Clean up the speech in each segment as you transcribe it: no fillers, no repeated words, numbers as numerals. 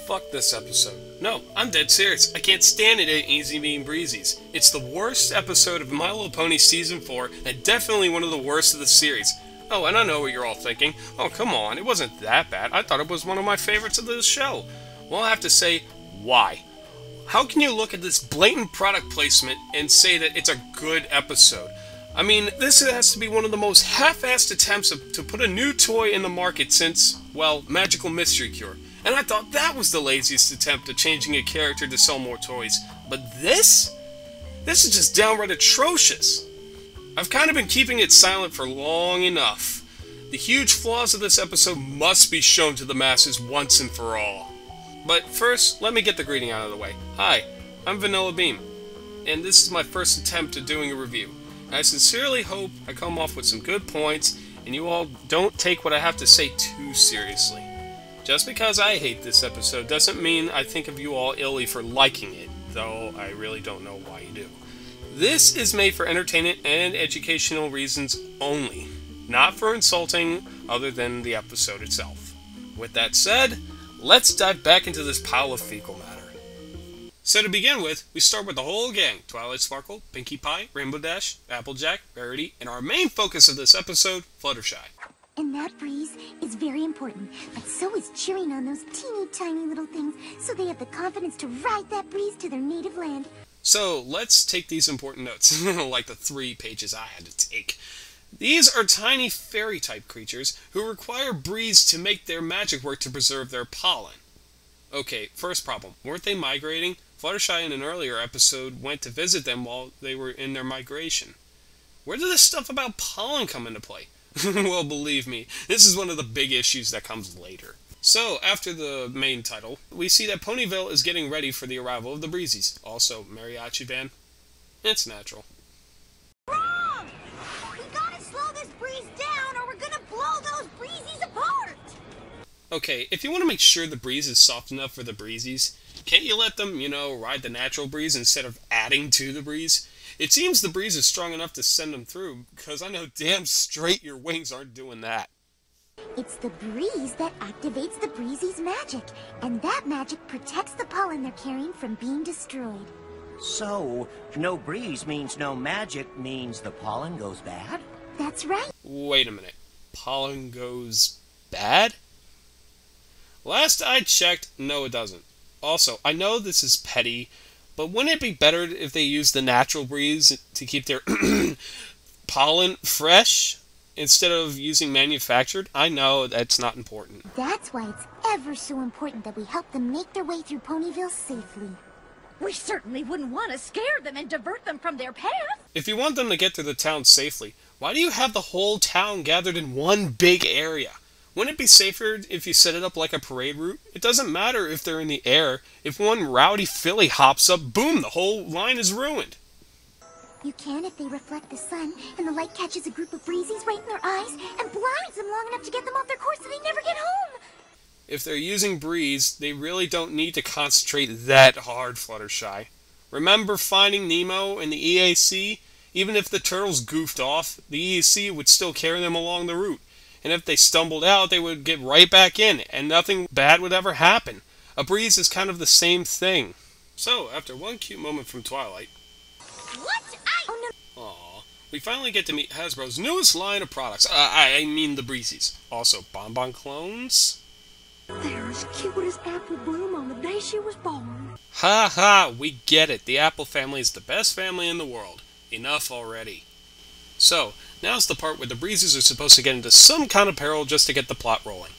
Fuck this episode. No, I'm dead serious. I can't stand it at Easy Being Breezies. It's the worst episode of My Little Pony Season 4, and definitely one of the worst of the series. Oh, and I know what you're all thinking. Oh, come on, it wasn't that bad. I thought it was one of my favorites of the show. Well, I have to say, why? How can you look at this blatant product placement and say that it's a good episode? I mean, this has to be one of the most half-assed attempts to put a new toy in the market since, well, Magical Mystery Cure. And I thought that was the laziest attempt at changing a character to sell more toys. But this? This is just downright atrocious. I've kind of been keeping it silent for long enough. The huge flaws of this episode must be shown to the masses once and for all. But first, let me get the greeting out of the way. Hi, I'm Vanilla Beam, and this is my first attempt at doing a review. And I sincerely hope I come off with some good points, and you all don't take what I have to say too seriously. Just because I hate this episode doesn't mean I think of you all illy for liking it, though I really don't know why you do. This is made for entertainment and educational reasons only, not for insulting other than the episode itself. With that said, let's dive back into this pile of fecal matter. So to begin with, we start with the whole gang: Twilight Sparkle, Pinkie Pie, Rainbow Dash, Applejack, Rarity, and our main focus of this episode, Fluttershy. And that breeze is very important, but so is cheering on those teeny tiny little things so they have the confidence to ride that breeze to their native land. So let's take these important notes, like the 3 pages I had to take. These are tiny fairy-type creatures who require Breeze to make their magic work to preserve their pollen. Okay, first problem. Weren't they migrating? Fluttershy in an earlier episode went to visit them while they were in their migration. Where did this stuff about pollen come into play? Well, believe me, this is one of the big issues that comes later. So, after the main title, we see that Ponyville is getting ready for the arrival of the Breezies. Also, mariachi band. It's natural. Wrong! We gotta slow this breeze down or we're gonna blow those breezies apart! Okay, if you want to make sure the breeze is soft enough for the Breezies, can't you let them, ride the natural breeze instead of adding to the breeze? It seems the breeze is strong enough to send them through, because I know damn straight your wings aren't doing that. It's the breeze that activates the breezy's magic, and that magic protects the pollen they're carrying from being destroyed. So, no breeze means no magic means the pollen goes bad? That's right. Wait a minute. Pollen goes bad? Last I checked, no it doesn't. Also, I know this is petty, but wouldn't it be better if they used the natural breeze to keep their pollen fresh instead of using manufactured? I know that's not important. That's why it's ever so important that we help them make their way through Ponyville safely. We certainly wouldn't want to scare them and divert them from their path. If you want them to get through the town safely, why do you have the whole town gathered in one big area? Wouldn't it be safer if you set it up like a parade route? It doesn't matter if they're in the air. If one rowdy filly hops up, boom, the whole line is ruined. You can if they reflect the sun, and the light catches a group of breezies right in their eyes and blinds them long enough to get them off their course so they never get home. If they're using Breeze, they really don't need to concentrate that hard, Fluttershy. Remember Finding Nemo and the EAC? Even if the turtles goofed off, the EAC would still carry them along the route. And if they stumbled out, they would get right back in, and nothing bad would ever happen. A breeze is kind of the same thing. So, after one cute moment from Twilight... What? Oh no! Aww. We finally get to meet Hasbro's newest line of products. I mean the Breezies. Also, Bonbon clones? They're as cute as Apple Bloom on the day she was born. Ha ha, we get it. The Apple family is the best family in the world. Enough already. So, now's the part where the Breezes are supposed to get into some kind of peril just to get the plot rolling.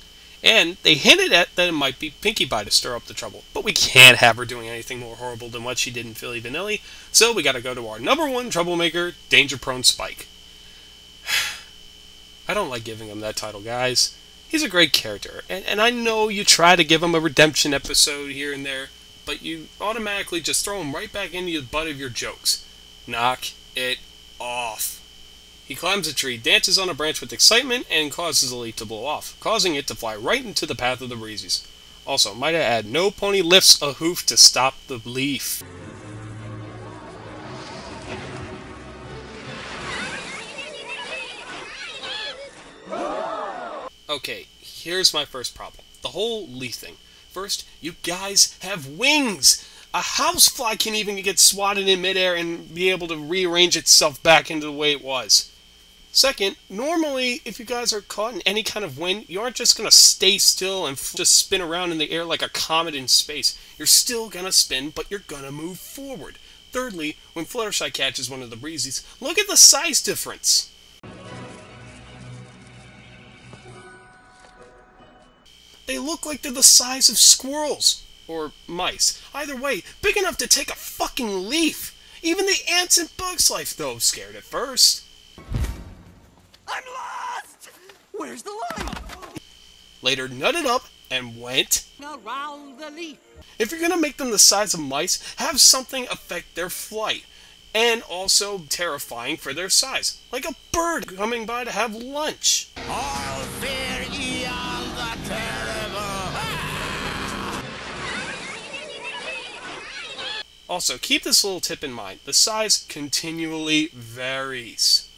And they hinted at that it might be Pinkie Pie to stir up the trouble, but we can't have her doing anything more horrible than what she did in Philly Vanilli, so we gotta go to our #1 troublemaker, Danger-Prone Spike. I don't like giving him that title, guys. He's a great character, and I know you try to give him a redemption episode here and there, but you automatically just throw him right back into the butt of your jokes. Knock it off. He climbs a tree, dances on a branch with excitement, and causes a leaf to blow off, causing it to fly right into the path of the Breezies. Also, might I add, no pony lifts a hoof to stop the leaf. Okay, here's my first problem. The whole leaf thing. First, you guys have wings! A housefly can even get swatted in midair and be able to rearrange itself back into the way it was. Second, normally, if you guys are caught in any kind of wind, you aren't just going to stay still and just spin around in the air like a comet in space. You're still going to spin, but you're going to move forward. Thirdly, when Fluttershy catches one of the Breezies, look at the size difference. They look like they're the size of squirrels. Or mice. Either way, big enough to take a fucking leaf. Even the ants in Bugs Life, though, scared at first. I'm lost! Where's the line? Later nutted up and went Around the leaf. If you're gonna make them the size of mice, have something affect their flight. And also terrifying for their size. Like a bird coming by to have lunch. All fear Eon the Terrible. Also, keep this little tip in mind. The size continually varies.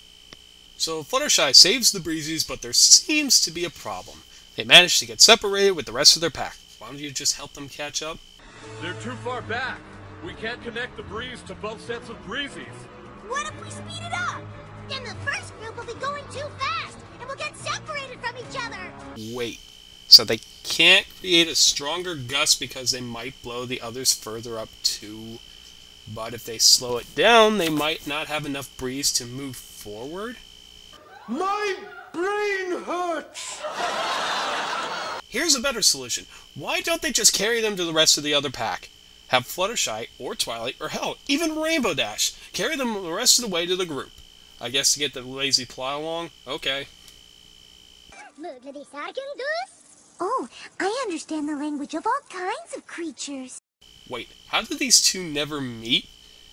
So Fluttershy saves the Breezies, but there seems to be a problem. They managed to get separated with the rest of their pack. Why don't you just help them catch up? They're too far back. We can't connect the breeze to both sets of Breezies. What if we speed it up? Then the first group will be going too fast, and we'll get separated from each other. Wait. So they can't create a stronger gust because they might blow the others further up too. But if they slow it down, they might not have enough breeze to move forward? My brain hurts! Here's a better solution. Why don't they just carry them to the rest of the other pack? Have Fluttershy, or Twilight, or hell, even Rainbow Dash carry them the rest of the way to the group. I guess to get the lazy plow along? Okay. Oh, I understand the language of all kinds of creatures. Wait, how did these two never meet?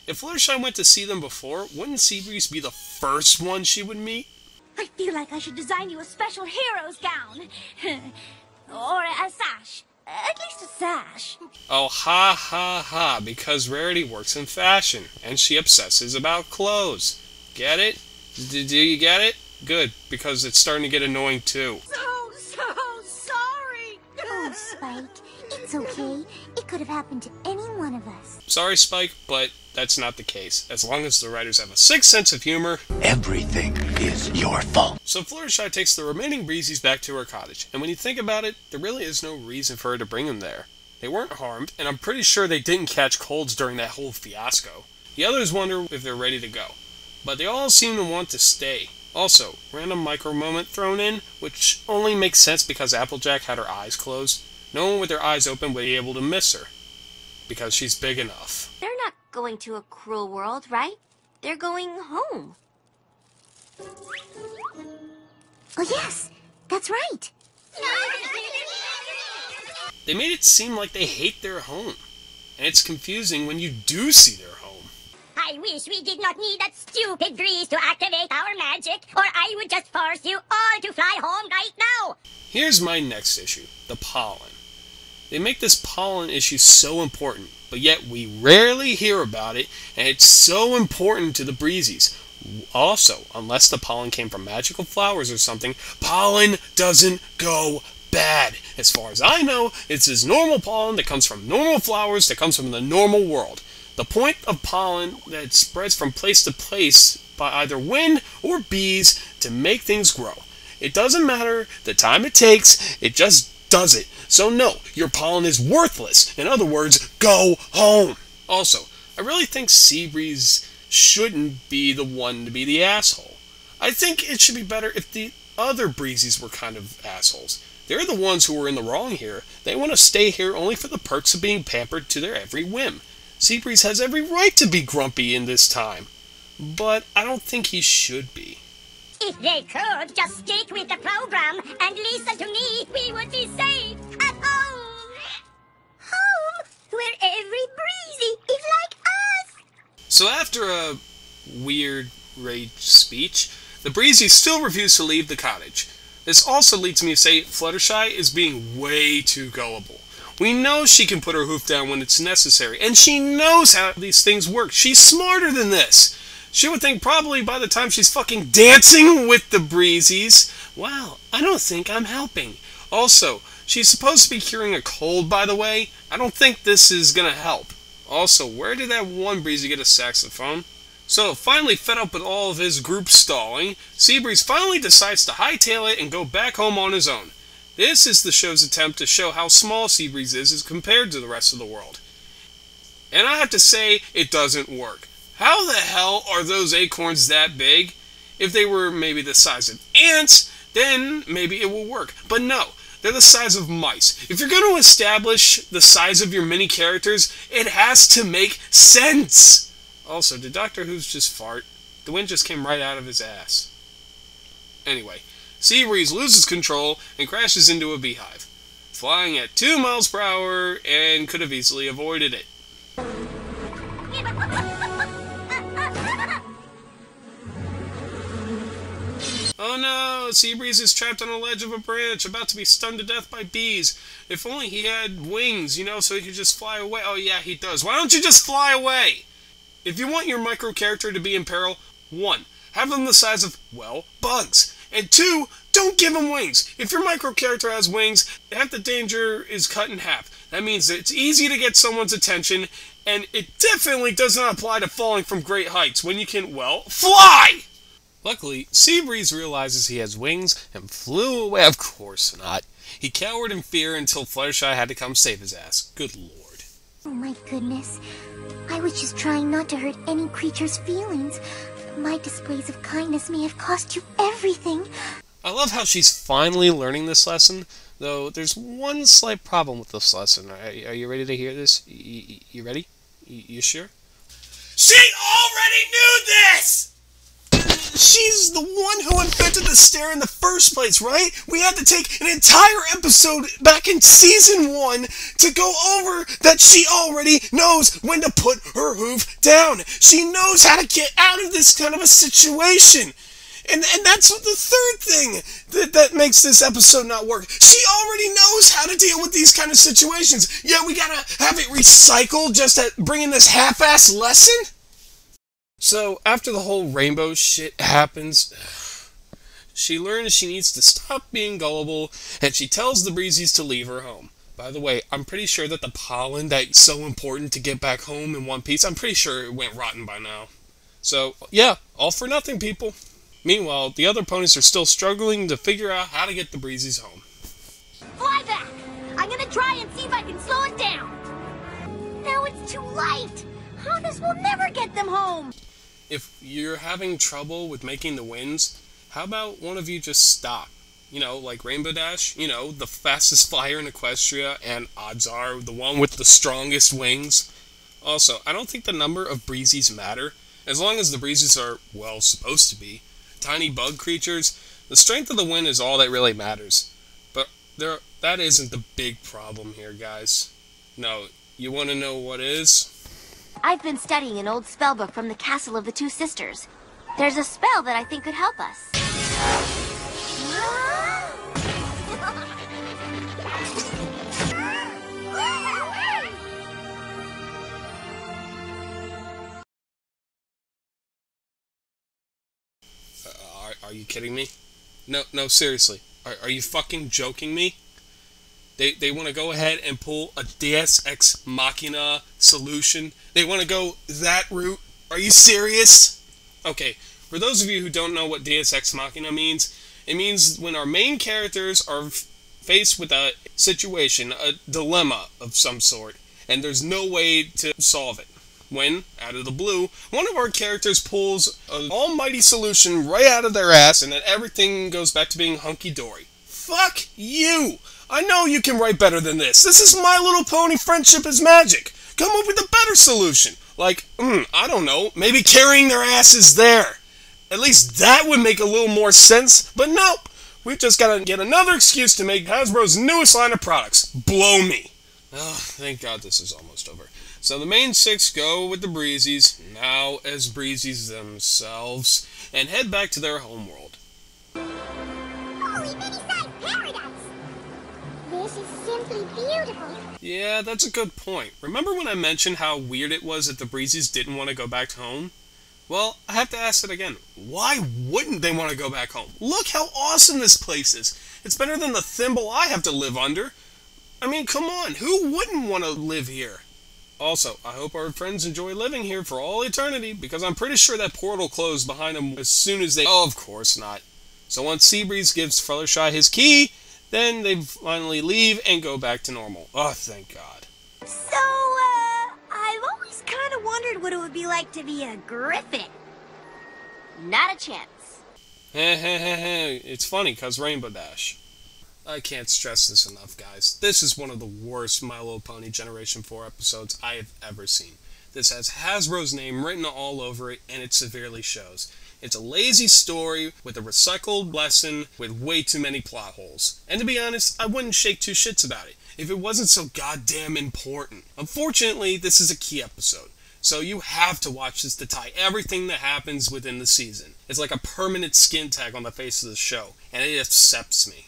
If Fluttershy went to see them before, wouldn't Seabreeze be the first one she would meet? I feel like I should design you a special hero's gown. Or a sash. At least a sash. Oh, ha ha ha, because Rarity works in fashion, and she obsesses about clothes. Get it? Do you get it? Good, because it's starting to get annoying too. So sorry. Oh, Spike, it's okay. It could have happened to any one of us. Sorry, Spike, but that's not the case. As long as the writers have a sixth sense of humor, Everything is your fault. So Fluttershy takes the remaining Breezies back to her cottage, and when you think about it, there really is no reason for her to bring them there. They weren't harmed, and I'm pretty sure they didn't catch colds during that whole fiasco. The others wonder if they're ready to go, but they all seem to want to stay. Also, random micro moment thrown in, which only makes sense because Applejack had her eyes closed. No one with their eyes open would be able to miss her, because she's big enough. They're not going to a cruel world, right? They're going home. Oh, yes, that's right. They made it seem like they hate their home, and it's confusing when you do see their home. I wish we did not need that stupid breeze to activate our magic, or I would just force you all to fly home right now. Here's my next issue, the pollen. They make this pollen issue so important, but yet we rarely hear about it, and it's so important to the Breezies. Also, unless the pollen came from magical flowers or something, pollen doesn't go bad. As far as I know, it's this normal pollen that comes from normal flowers that comes from the normal world. The point of pollen that spreads from place to place by either wind or bees to make things grow. It doesn't matter the time it takes, it just does it. So no, your pollen is worthless. In other words, go home. Also, I really think Seabreeze shouldn't be the one to be the asshole. I think it should be better if the other Breezies were kind of assholes. They're the ones who are in the wrong here. They want to stay here only for the perks of being pampered to their every whim. Seabreeze has every right to be grumpy in this time, but I don't think he should be. If they could just stick with the program and listen to me, we would be safe at home. Home, where every Breezy is like us. So after a weird rage speech, the Breezies still refuse to leave the cottage. This also leads me to say Fluttershy is being way too gullible. We know she can put her hoof down when it's necessary, and she knows how these things work. She's smarter than this. She would think probably by the time she's fucking dancing with the Breezies, wow, I don't think I'm helping. Also, She's supposed to be curing a cold, by the way. I don't think this is gonna help. Also, where did that one Breezie get a saxophone? So, finally fed up with all of his group stalling, Seabreeze finally decides to hightail it and go back home on his own. This is the show's attempt to show how small Seabreeze is as compared to the rest of the world. And I have to say, it doesn't work. How the hell are those acorns that big? If they were maybe the size of ants, then maybe it will work. But no, they're the size of mice. If you're going to establish the size of your mini characters, it has to make sense. Also, did Doctor Who's just fart? The wind just came right out of his ass. Anyway, Seabreeze loses control and crashes into a beehive, flying at 2 miles per hour and could have easily avoided it. Oh no, Seabreeze is trapped on a ledge of a branch, about to be stunned to death by bees. If only he had wings, you know, so he could just fly away. Oh yeah, he does. Why don't you just fly away? If you want your micro character to be in peril, 1. Have them the size of, well, bugs. And 2, don't give them wings. If your micro character has wings, half the danger is cut in half. That means that it's easy to get someone's attention, and it definitely does not apply to falling from great heights when you can, well, fly! Luckily, Seabreeze realizes he has wings and flew away. Of course not. He cowered in fear until Fluttershy had to come save his ass. Good lord. Oh my goodness. I was just trying not to hurt any creature's feelings. My displays of kindness may have cost you everything. I love how she's finally learning this lesson, though there's one slight problem with this lesson. Are you ready to hear this? You ready? You sure? She already knew this! She's the one who invented the stare in the first place, right? We had to take an entire episode back in season 1 to go over that she already knows when to put her hoof down. She knows how to get out of this kind of a situation. And that's the third thing that makes this episode not work. She already knows how to deal with these kind of situations. Yeah, we gotta have it recycled just at bringing this half-ass lesson? So, after the whole rainbow shit happens, she learns she needs to stop being gullible, and she tells the Breezies to leave her home. By the way, I'm pretty sure that the pollen that's so important to get back home in one piece, I'm pretty sure it went rotten by now. So, yeah, all for nothing, people. Meanwhile, the other ponies are still struggling to figure out how to get the Breezies home. Fly back! I'm gonna try and see if I can slow it down. Now it's too late. Honest will never get them home. If you're having trouble with making the winds, how about one of you just stop? You know, like Rainbow Dash, you know, the fastest flyer in Equestria, and odds are the one with the strongest wings. Also, I don't think the number of Breezies matter, as long as the Breezies are, well, supposed to be. Tiny bug creatures, the strength of the wind is all that really matters. But that isn't the big problem here, guys. No, you want to know what is? I've been studying an old spellbook from the Castle of the Two Sisters. There's a spell that I think could help us. Are you kidding me? No, seriously. Are you fucking joking me? They want to go ahead and pull a deus ex machina solution. They want to go that route. Are you serious? Okay, for those of you who don't know what deus ex machina means, it means when our main characters are faced with a situation, a dilemma of some sort, and there's no way to solve it. When, out of the blue, one of our characters pulls an almighty solution right out of their ass, and then everything goes back to being hunky-dory. Fuck you! I know you can write better than this. This is My Little Pony Friendship is Magic. Come up with a better solution. Like, I don't know, maybe carrying their asses there. At least that would make a little more sense, but nope. We've just got to get another excuse to make Hasbro's newest line of products. Blow me. Oh, thank God this is almost over. So the main 6 go with the Breezies, now as Breezies themselves, and head back to their homeworld. Holy mini-sized paradise! This is simply beautiful. Yeah, that's a good point. Remember when I mentioned how weird it was that the Breezies didn't want to go back home? Well, I have to ask it again. Why wouldn't they want to go back home? Look how awesome this place is. It's better than the thimble I have to live under. I mean, come on, who wouldn't want to live here? Also, I hope our friends enjoy living here for all eternity, because I'm pretty sure that portal closed behind them as soon as they... Oh, of course not. So once Seabreeze gives Fluttershy his key, then they finally leave and go back to normal. Oh, thank God. So, I've always kind of wondered what it would be like to be a griffin. Not a chance. It's funny, cause Rainbow Dash. I can't stress this enough, guys. This is one of the worst My Little Pony Generation 4 episodes I have ever seen. This has Hasbro's name written all over it, and it severely shows. It's a lazy story with a recycled lesson with way too many plot holes. And to be honest, I wouldn't shake two shits about it if it wasn't so goddamn important. Unfortunately, this is a key episode, so you have to watch this to tie everything that happens within the season. It's like a permanent skin tag on the face of the show, and it upsets me.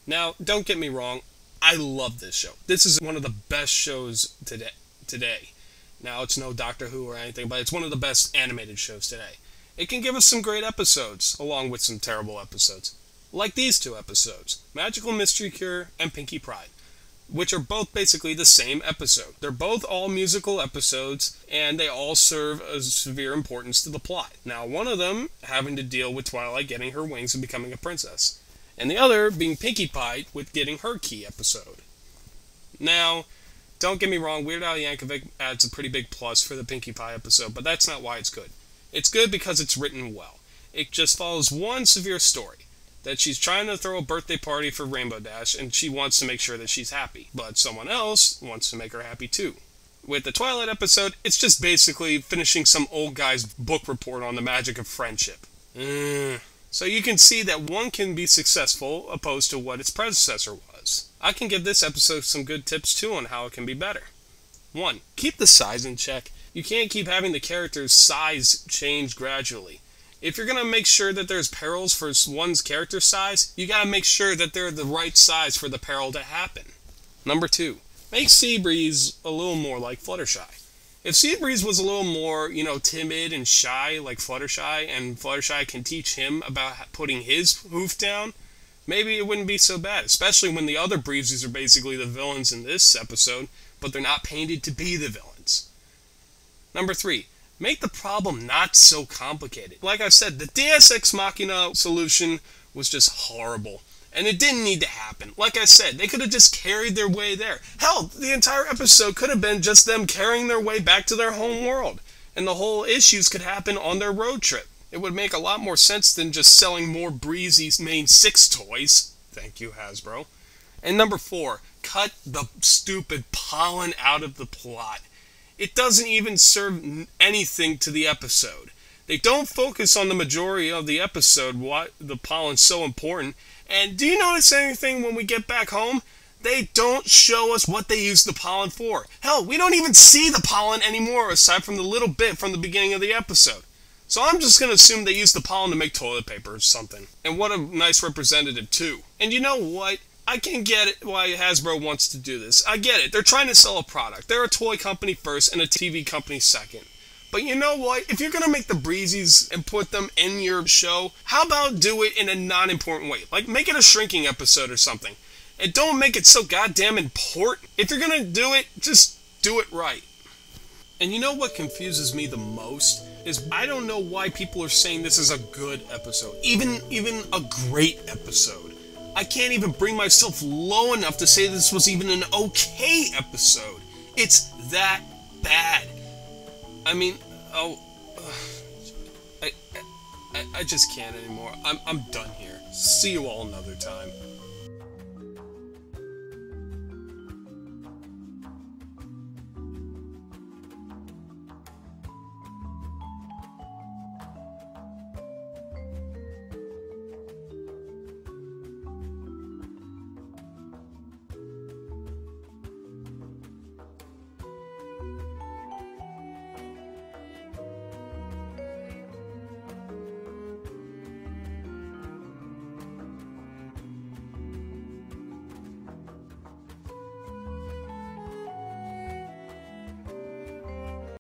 Now, don't get me wrong, I love this show. This is one of the best shows today. Now, it's no Doctor Who or anything, but it's one of the best animated shows today. It can give us some great episodes, along with some terrible episodes. Like these two episodes, Magical Mystery Cure and Pinkie Pride, which are both basically the same episode. They're both all musical episodes, and they all serve a severe importance to the plot. Now, one of them having to deal with Twilight getting her wings and becoming a princess, and the other being Pinkie Pie with getting her key episode. Now, don't get me wrong, Weird Al Yankovic adds a pretty big plus for the Pinkie Pie episode, but that's not why it's good. It's good because it's written well. It just follows one severe story, that she's trying to throw a birthday party for Rainbow Dash, and she wants to make sure that she's happy, but someone else wants to make her happy too. With the Twilight episode, it's just basically finishing some old guy's book report on the magic of friendship. So you can see that one can be successful opposed to what its predecessor was. I can give this episode some good tips too on how it can be better. 1. Keep the size in check. You can't keep having the character's size change gradually. If you're going to make sure that there's perils for one's character size, you got to make sure that they're the right size for the peril to happen. Number 2. Make Seabreeze a little more like Fluttershy. If Seabreeze was a little more, timid and shy like Fluttershy, and Fluttershy can teach him about putting his hoof down, maybe it wouldn't be so bad, especially when the other Breezies are basically the villains in this episode, but they're not painted to be the villains. Number 3. Make the problem not so complicated. Like I said, the deus ex machina solution was just horrible. And it didn't need to happen. Like I said, they could have just carried their way there. Hell, the entire episode could have been just them carrying their way back to their home world. And the whole issues could happen on their road trip. It would make a lot more sense than just selling more Breezie's main 6 toys. Thank you, Hasbro. And number 4, cut the stupid pollen out of the plot. It doesn't even serve anything to the episode. They don't focus on the majority of the episode, why the pollen's so important. And do you notice anything when we get back home? They don't show us what they use the pollen for. Hell, we don't even see the pollen anymore aside from the little bit from the beginning of the episode. So I'm just going to assume they use the pollen to make toilet paper or something. And what a nice representative too. And you know what? I can get it why Hasbro wants to do this. I get it. They're trying to sell a product. They're a toy company first and a TV company second. But you know what? If you're going to make the Breezies and put them in your show, how about do it in a non-important way? Like, make it a shrinking episode or something. And don't make it so goddamn important. If you're going to do it, just do it right. And you know what confuses me the most? Is I don't know why people are saying this is a good episode. Even a great episode. I can't even bring myself low enough to say this was even an okay episode. It's that bad. I mean, I just can't anymore. I'm done here. See you all another time.